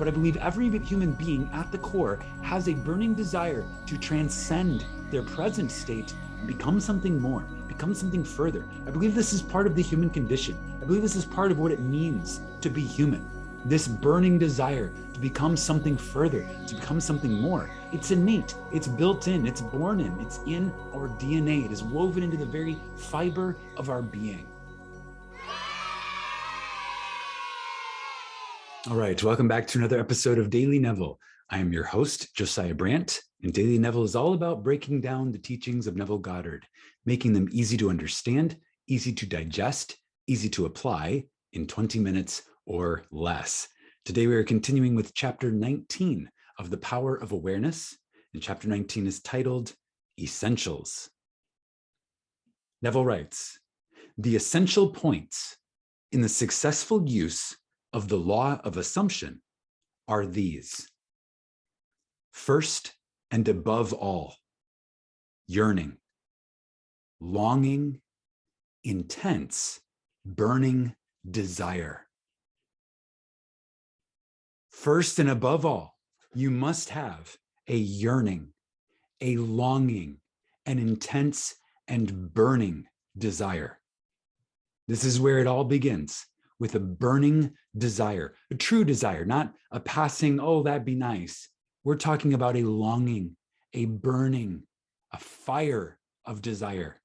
but I believe every human being at the core has a burning desire to transcend their present state and become something more, become something further. I believe this is part of the human condition. I believe this is part of what it means to be human. This burning desire to become something further, to become something more. It's innate, it's built in, it's born in, it's in our DNA. It is woven into the very fiber of our being. All right, welcome back to another episode of Daily Neville. I am your host, Josiah Brandt, and Daily Neville is all about breaking down the teachings of Neville Goddard, making them easy to understand, easy to digest, easy to apply in 20 minutes or less. Today we are continuing with chapter 19 of The Power of Awareness, and chapter 19 is titled Essentials. Neville writes, "The essential points in the successful use of the law of assumption are these. First and above all, yearning, longing, intense, burning desire. First and above all, you must have a yearning, a longing, an intense and burning desire. This is where it all begins, with a burning desire, a true desire, not a passing, oh, that'd be nice. We're talking about a longing, a burning, a fire of desire.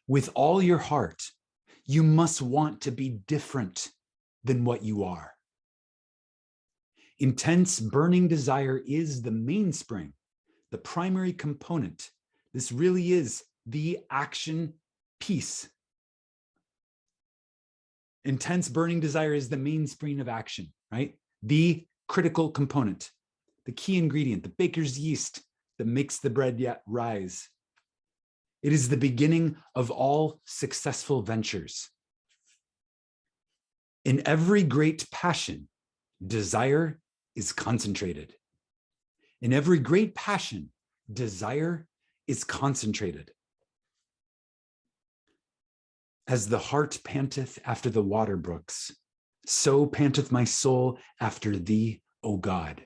With all your heart, you must want to be different than what you are. Intense burning desire is the mainspring, the primary component. This really is the action piece. Intense burning desire is the mainspring of action, right? The critical component, the key ingredient, the baker's yeast that makes the bread yet rise. It is the beginning of all successful ventures. In every great passion, desire is concentrated. In every great passion, desire is concentrated. As the heart panteth after the water brooks, so panteth my soul after thee, O God.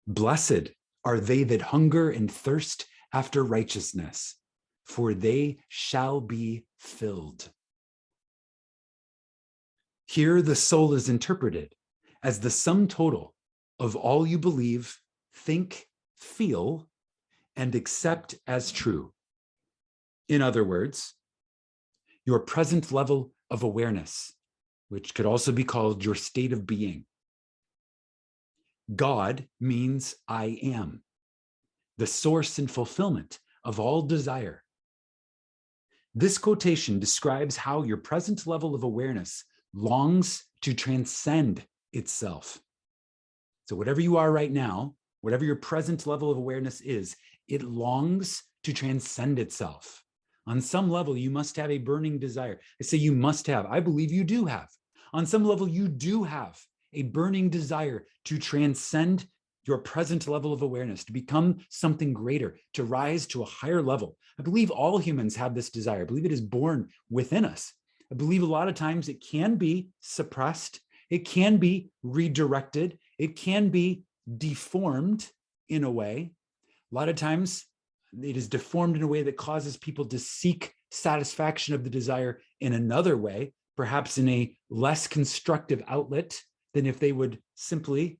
Blessed are they that hunger and thirst after righteousness, for they shall be filled. Here the soul is interpreted as the sum total of all you believe, think, feel, and accept as true. In other words, your present level of awareness, which could also be called your state of being. God means I am, the source and fulfillment of all desire. This quotation describes how your present level of awareness longs to transcend itself. So whatever you are right now, whatever your present level of awareness is, it longs to transcend itself. On some level, you must have a burning desire. I say you must have. I believe you do have. On some level, you do have a burning desire to transcend your present level of awareness, to become something greater, to rise to a higher level. I believe all humans have this desire. I believe it is born within us. I believe a lot of times it can be suppressed. It can be redirected. It can be deformed in a way. A lot of times it is deformed in a way that causes people to seek satisfaction of the desire in another way, perhaps in a less constructive outlet than if they would simply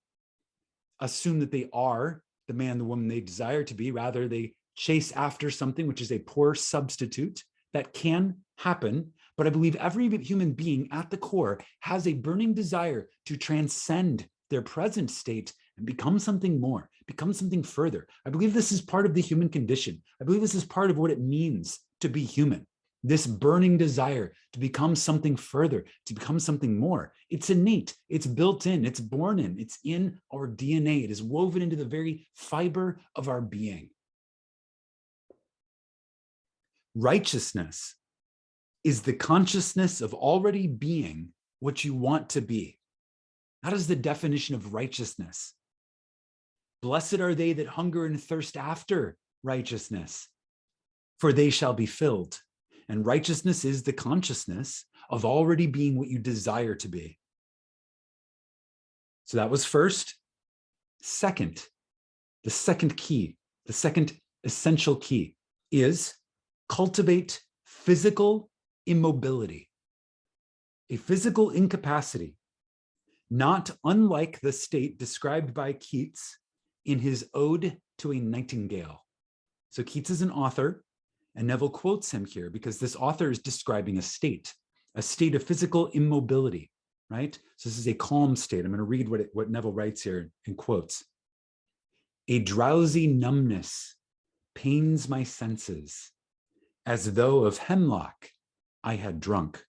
assume that they are the man, the woman they desire to be. Rather, they chase after something which is a poor substitute. That can happen, but I believe every human being at the core has a burning desire to transcend their present state and become something more, become something further. I believe this is part of the human condition. I believe this is part of what it means to be human. This burning desire to become something further, to become something more. It's innate, it's built in, it's born in, it's in our DNA. It is woven into the very fiber of our being. Righteousness is the consciousness of already being what you want to be. That is the definition of righteousness. Blessed are they that hunger and thirst after righteousness, for they shall be filled. And righteousness is the consciousness of already being what you desire to be. So that was first. Second, the second key, the second essential key is cultivate physical immobility, a physical incapacity, not unlike the state described by Keats in his Ode to a Nightingale. So Keats is an author, and Neville quotes him here because this author is describing a state of physical immobility, right? So this is a calm state. I'm going to read what Neville writes here in quotes. A drowsy numbness pains my senses, as though of hemlock I had drunk.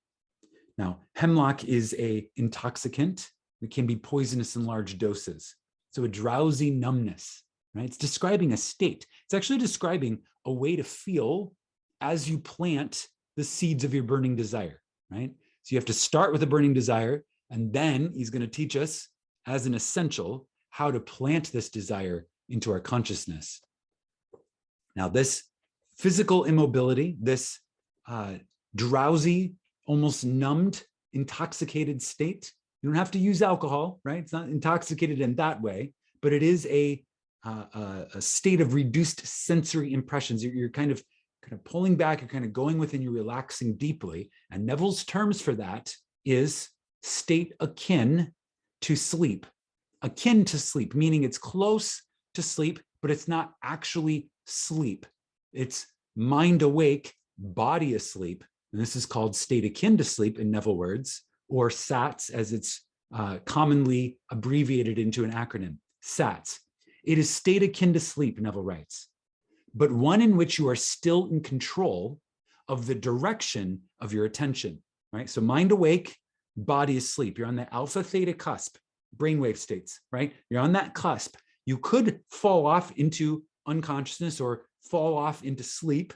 Now, hemlock is an intoxicant. It can be poisonous in large doses. So a drowsy numbness, right? It's describing a state. It's actually describing a way to feel as you plant the seeds of your burning desire, right? So you have to start with a burning desire, and then he's going to teach us as an essential how to plant this desire into our consciousness. Now, this physical immobility, this drowsy, almost numbed, intoxicated state, you don't have to use alcohol, right? It's not intoxicated in that way, but it is a state of reduced sensory impressions. You're kind of pulling back, you're kind of going within, you're relaxing deeply. And Neville's terms for that is state akin to sleep. Akin to sleep, meaning it's close to sleep, but it's not actually sleep. It's mind awake, body asleep. And this is called state akin to sleep in Neville words, or SATS as it's commonly abbreviated into an acronym, SATS. It is state akin to sleep, Neville writes, but one in which you are still in control of the direction of your attention, right? So mind awake, body asleep. You're on the alpha theta cusp, brainwave states, right? You're on that cusp. You could fall off into unconsciousness or fall off into sleep,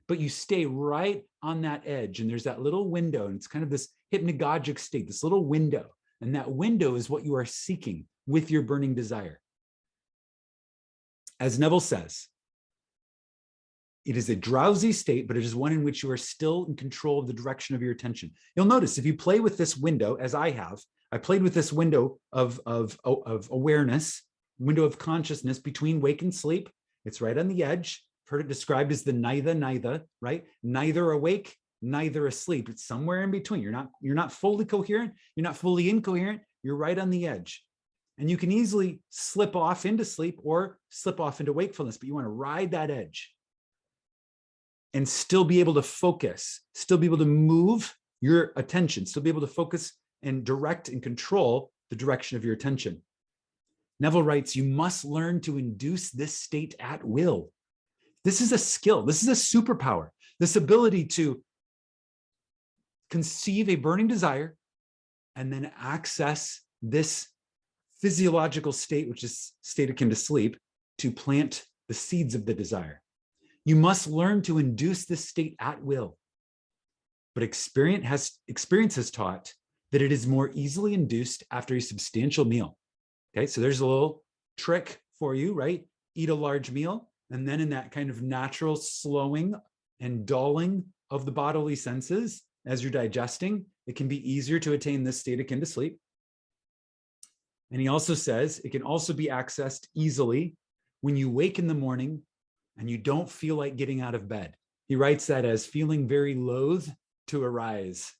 but you stay right on that edge. And there's that little window, and it's kind of this hypnagogic state, this little window. And that window is what you are seeking with your burning desire. As Neville says, it is a drowsy state, but it is one in which you are still in control of the direction of your attention. You'll notice if you play with this window, as I have, I played with this window of awareness, window of consciousness between wake and sleep. It's right on the edge. I've heard it described as the neither, right? Neither awake, neither asleep. It's somewhere in between. You're not fully coherent. You're not fully incoherent. You're right on the edge. And you can easily slip off into sleep or slip off into wakefulness, but you want to ride that edge and still be able to focus, still be able to move your attention, still be able to focus and direct and control the direction of your attention. Neville writes, you must learn to induce this state at will. This is a skill. This is a superpower. This ability to conceive a burning desire and then access this physiological state, which is state akin to sleep, to plant the seeds of the desire. You must learn to induce this state at will. But experience has taught that it is more easily induced after a substantial meal. Okay, so there's a little trick for you, right? Eat a large meal, and then in that kind of natural slowing and dulling of the bodily senses as you're digesting, it can be easier to attain this state akin to sleep. And he also says it can also be accessed easily when you wake in the morning and you don't feel like getting out of bed. He writes that as feeling very loath to arise.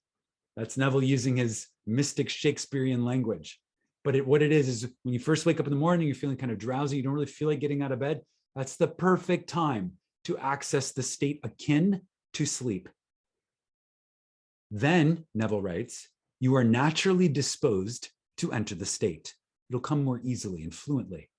That's Neville using his mystic Shakespearean language. But what it is when you first wake up in the morning, you're feeling kind of drowsy, you don't really feel like getting out of bed. That's the perfect time to access the state akin to sleep. Then, Neville writes, you are naturally disposed to enter the state. It'll come more easily and fluently.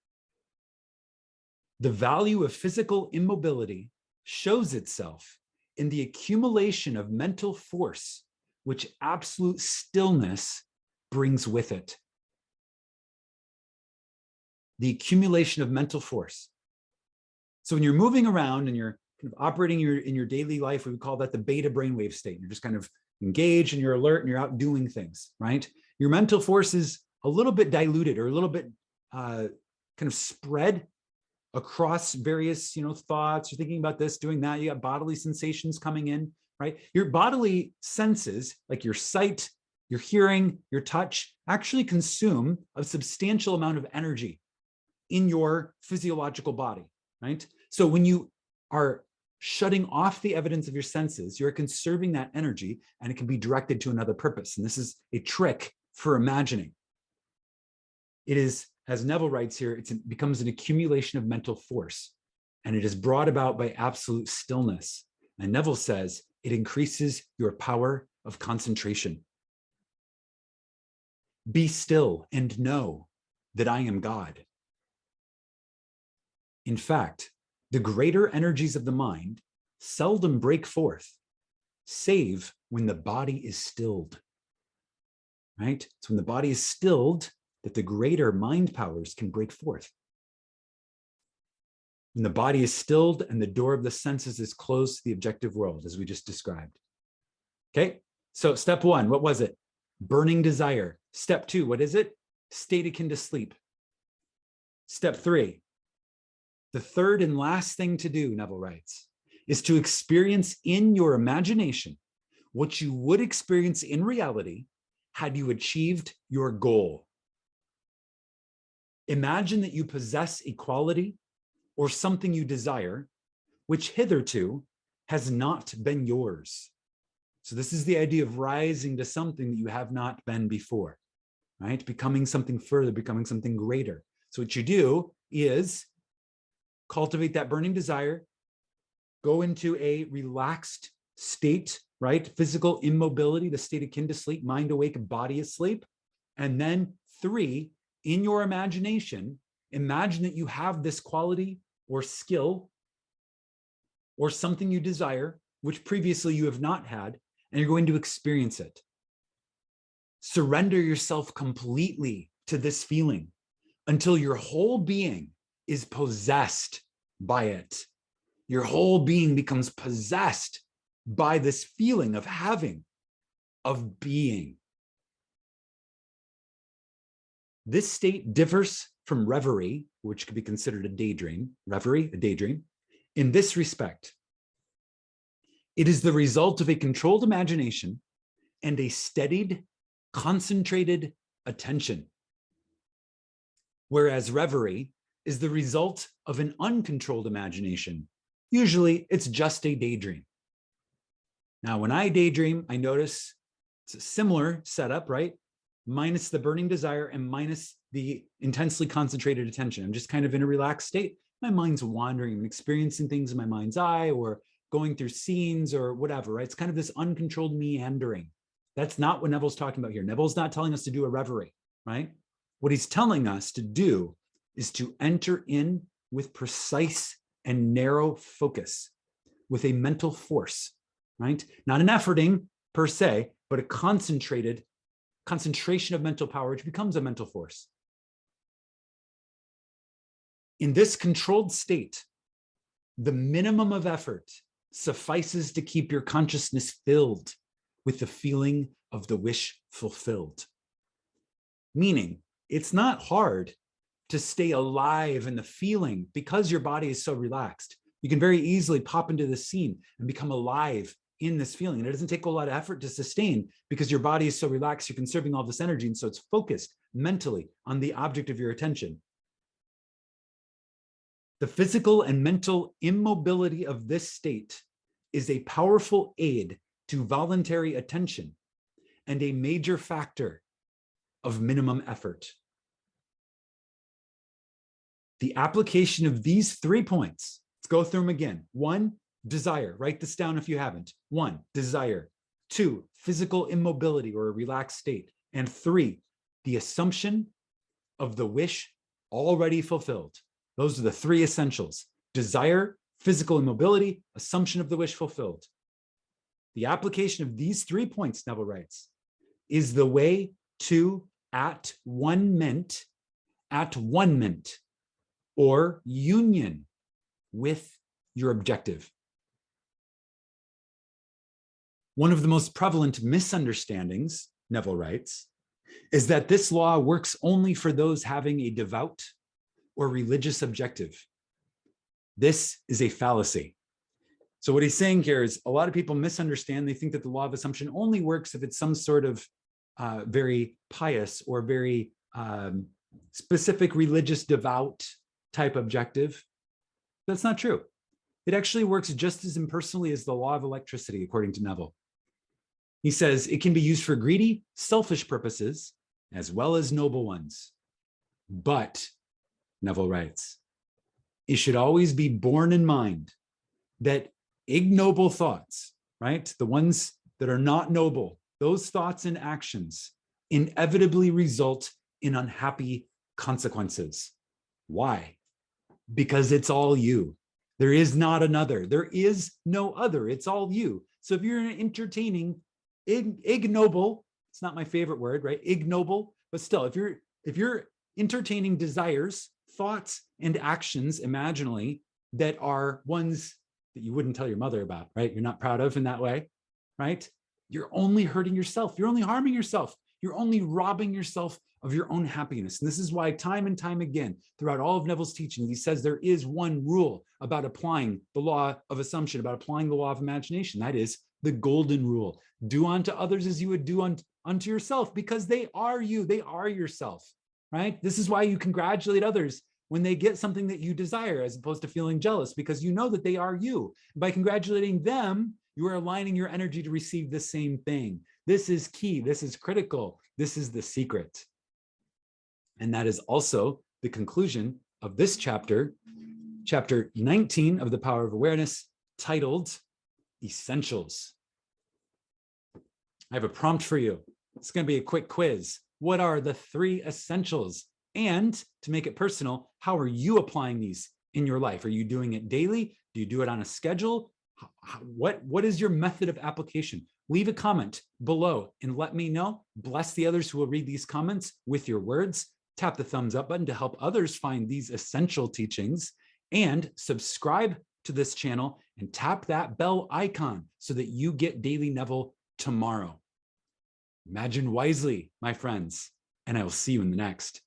The value of physical immobility shows itself in the accumulation of mental force, which absolute stillness brings with it. The accumulation of mental force. So when you're moving around and you're kind of operating in your daily life, we would call that the beta brainwave state. You're just kind of engaged and you're alert and you're out doing things, right? Your mental force is a little bit diluted or a little bit kind of spread across various, thoughts. You're thinking about this, doing that. You got bodily sensations coming in, right? Your bodily senses, like your sight, your hearing, your touch actually consume a substantial amount of energy in your physiological body, right? So when you are shutting off the evidence of your senses, you're conserving that energy and it can be directed to another purpose. And this is a trick for imagining. It is, as Neville writes here, it becomes an accumulation of mental force, and it is brought about by absolute stillness. And Neville says it increases your power of concentration. Be still and know that I am God. In fact, the greater energies of the mind seldom break forth, save when the body is stilled. Right? It's when the body is stilled that the greater mind powers can break forth. When the body is stilled and the door of the senses is closed to the objective world, as we just described. Okay, so step one, what was it? Burning desire. Step two, what is it? State akin to sleep. Step three, the third and last thing to do, Neville writes, is to experience in your imagination what you would experience in reality had you achieved your goal. Imagine that you possess a quality or something you desire, which hitherto has not been yours. So this is the idea of rising to something that you have not been before, right? Becoming something further, becoming something greater. So what you do is cultivate that burning desire, go into a relaxed state, right? Physical immobility, the state akin to sleep, mind awake, body asleep. And then three, in your imagination, imagine that you have this quality or skill or something you desire, which previously you have not had, and you're going to experience it. Surrender yourself completely to this feeling until your whole being is possessed by it. Your whole being becomes possessed by this feeling of having, of being. This state differs from reverie, which could be considered a daydream, reverie, a daydream, in this respect. It is the result of a controlled imagination and a steadied, concentrated attention. Whereas reverie is the result of an uncontrolled imagination. Usually it's just a daydream. Now, when I daydream, I notice it's a similar setup, right? Minus the burning desire and minus the intensely concentrated attention. I'm just kind of in a relaxed state. My mind's wandering. I'm experiencing things in my mind's eye or going through scenes or whatever, right? It's kind of this uncontrolled meandering. That's not what Neville's talking about here. Neville's not telling us to do a reverie, right? What he's telling us to do is to enter in with precise and narrow focus, with a mental force, right? Not an efforting per se, but a concentration of mental power, which becomes a mental force. In this controlled state, the minimum of effort suffices to keep your consciousness filled with the feeling of the wish fulfilled. Meaning, it's not hard to stay alive in the feeling because your body is so relaxed. You can very easily pop into the scene and become alive in this feeling. And it doesn't take a lot of effort to sustain because your body is so relaxed, you're conserving all this energy. And so it's focused mentally on the object of your attention. The physical and mental immobility of this state is a powerful aid to voluntary attention and a major factor of minimum effort. The application of these 3 points, let's go through them again. 1, desire. Write this down if you haven't. 1, desire. 2, physical immobility or a relaxed state. And 3, the assumption of the wish already fulfilled. Those are the 3 essentials: desire, physical immobility, assumption of the wish fulfilled. The application of these 3 points, Neville writes, is the way to at one ment, or union with your objective. One of the most prevalent misunderstandings, Neville writes, is that this law works only for those having a devout or religious objective. This is a fallacy. So what he's saying here is a lot of people misunderstand. They think that the law of assumption only works if it's some sort of very pious or very specific religious devout type objective. That's not true. It actually works just as impersonally as the law of electricity, according to Neville. He says it can be used for greedy, selfish purposes, as well as noble ones. But, Neville writes, it should always be borne in mind that ignoble thoughts, right? The ones that are not noble, those thoughts and actions inevitably result in unhappy consequences. Why? Because it's all you. There is not another. There is no other. It's all you. So if you're entertaining ignoble, it's not my favorite word, right? Ignoble, but still, if you're entertaining desires, thoughts, and actions imaginally that are ones that you wouldn't tell your mother about, right? You're not proud of in that way, right? You're only hurting yourself. You're only harming yourself. You're only robbing yourself of your own happiness. And this is why time and time again, throughout all of Neville's teaching, he says there is one rule about applying the law of assumption, about applying the law of imagination. That is the golden rule. Do unto others as you would do unto yourself, because they are you. They are yourself, right? This is why you congratulate others when they get something that you desire, as opposed to feeling jealous, because you know that they are you. By congratulating them, you are aligning your energy to receive the same thing. This is key. This is critical. This is the secret. And that is also the conclusion of this chapter, chapter 19 of The Power of Awareness, titled Essentials. I have a prompt for you. It's going to be a quick quiz. What are the 3 essentials? And to make it personal, how are you applying these in your life? Are you doing it daily? Do you do it on a schedule? What is your method of application? Leave a comment below and let me know. Bless the others who will read these comments with your words. Tap the thumbs up button to help others find these essential teachings, and subscribe to this channel and tap that bell icon so that you get Daily Neville tomorrow. Imagine wisely, my friends, and I will see you in the next.